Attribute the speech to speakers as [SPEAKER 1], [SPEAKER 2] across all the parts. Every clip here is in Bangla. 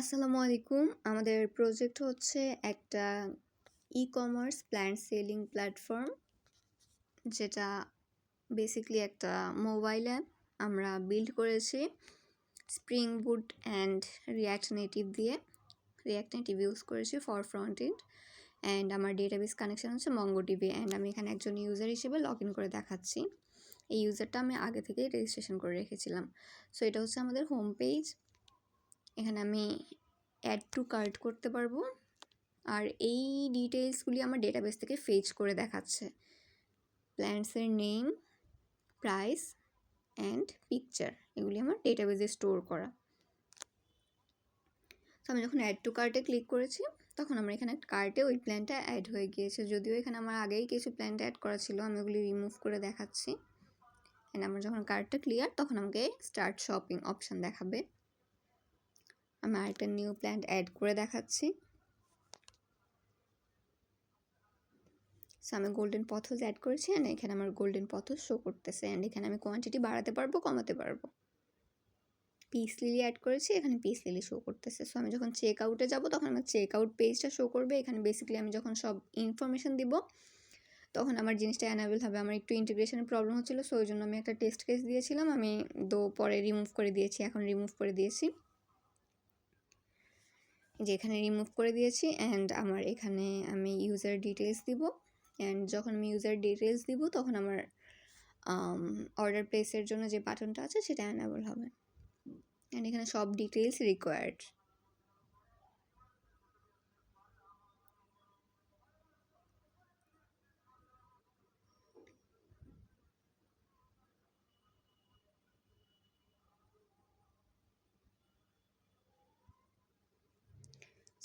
[SPEAKER 1] আসসালামু আলাইকুম। আমাদের প্রজেক্ট হচ্ছে একটা ই-কমার্স প্ল্যান্ট সেলিং প্ল্যাটফর্ম, যেটা বেসিক্যালি একটা মোবাইল অ্যাপ। আমরা বিল্ড করেছি spring boot and react native দিয়ে। রিঅ্যাক্ট নেটিভ ইউজ করেছি ফর ফ্রন্ট এন্ড, অ্যান্ড আমার ডেটাবেস কানেকশন হচ্ছে মঙ্গোডিবি, অ্যান্ড আমি এখানে একজন ইউজার হিসেবে লগ ইন করে দেখাচ্ছি। এই ইউজারটা আমি আগে থেকেই রেজিস্ট্রেশন করে রেখেছিলাম। সো এটা হচ্ছে আমাদের হোম পেজ। এখানে আমি অ্যাড টু কার্ট করতে পারবো, আর এই ডিটেলসগুলি আমার ডেটাবেস থেকে ফেচ করে দেখাচ্ছে। প্ল্যান্টসের নেম, প্রাইস অ্যান্ড পিকচার, এগুলি আমার ডেটাবেসে স্টোর করা। তো আমি যখন অ্যাড টু কার্টে ক্লিক করেছি, তখন আমার এখানে কার্টে ওই প্ল্যানটা অ্যাড হয়ে গিয়েছে। যদিও এখানে আমার আগেই কিছু প্ল্যানটা অ্যাড করা ছিল, আমি ওগুলি রিমুভ করে দেখাচ্ছি। অ্যান্ড আমার যখন কার্টটা ক্লিয়ার, তখন আমাকে স্টার্ট শপিং অপশান দেখাবে। আমি আরেকটা নিউ প্ল্যান্ট অ্যাড করে দেখাচ্ছি। সো আমি গোল্ডেন পথস অ্যাড করেছি, অ্যান্ড এখানে আমার গোল্ডেন পথস শো করতেছে, অ্যান্ড এখানে আমি কোয়ান্টিটি বাড়াতে পারবো, কমাতে পারবো। পিস লিলি অ্যাড করেছি, এখানে পিস লিলি শো করতেছে। সো আমি যখন চেক আউটে যাবো, তখন আমার চেক আউট পেজটা শো করবে। এখানে বেসিক্যালি আমি যখন সব ইনফরমেশন দিব, তখন আমার জিনিসটা অ্যানাবেল হবে। আমার একটু ইন্টিগ্রেশনের প্রবলেম হচ্ছিলো, সো ওই জন্য আমি একটা টেস্ট কেস দিয়েছিলাম। আমি পরে রিমুভ করে দিয়েছি, এখন রিমুভ করে দিয়েছি, যে এখানে রিমুভ করে দিয়েছি। অ্যান্ড আমার এখানে আমি ইউজার ডিটেলস দিব, অ্যান্ড যখন আমি ইউজার ডিটেলস দিব, তখন আমার অর্ডার প্লেসের জন্য যে বাটনটা আছে সেটা অ্যানাবল হবে। অ্যান্ড এখানে সব ডিটেলস রিকোয়ার্ড।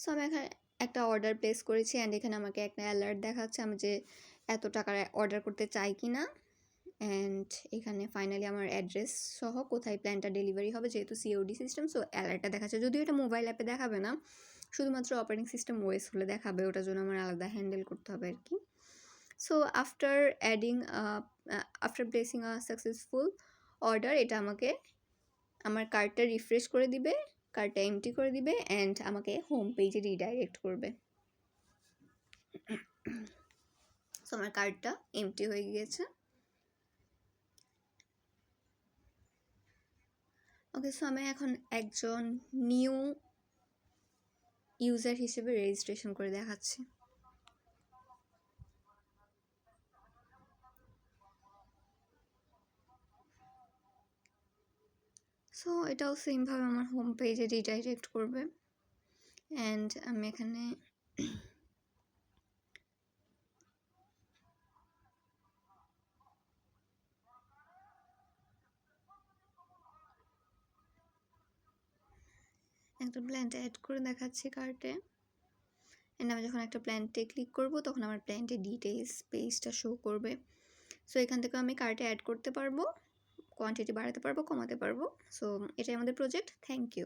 [SPEAKER 1] সো আমি এখানে একটা অর্ডার প্লেস করেছি, অ্যান্ড এখানে আমাকে একটা অ্যালার্ট দেখাচ্ছে আমি যে এত টাকার অর্ডার করতে চাই কি না। অ্যান্ড এখানে ফাইনালি আমার অ্যাড্রেস সহ কোথায় প্ল্যানটা ডেলিভারি হবে, যেহেতু সিওডি সিস্টেম, সো অ্যালার্টটা দেখাচ্ছে। যদিও এটা মোবাইল অ্যাপে দেখাবে না, শুধুমাত্র অপারেটিং সিস্টেম ওএস হলে দেখাবে, ওটার জন্য আমার আলাদা হ্যান্ডেল করতে হবে আর কি। সো আফটার প্লেসিং আ সাকসেসফুল অর্ডার, এটা আমাকে আমার কার্ডটা রিফ্রেশ করে দিবে, কার্ডটা এমটি করে দিবে, অ্যান্ড আমাকে হোম পেজে রিডাইরেক্ট করবে। সো আমার কার্ডটা এমটি হয়ে গিয়েছে। ওকে, সো আমি এখন একজন নিউ ইউজার হিসেবে রেজিস্ট্রেশন করে দেখাচ্ছি। সো এটাও সেমভাবে আমার হোম পেজে রিডাইরেক্ট করবে, অ্যান্ড আমি এখানে একটা প্ল্যান্ট অ্যাড করে দেখাচ্ছি কার্টে। অ্যান্ড আমি যখন একটা প্ল্যান্টে ক্লিক করব, তখন আমার প্ল্যান্টের ডিটেলস পেজটা শো করবে। সো এখান থেকে আমি কার্টে অ্যাড করতে পারবো, কোয়ান্টিটি বাড়াতে পারবো, কমাতে পারবো। সো এটাই আমাদের প্রজেক্ট। Thank you.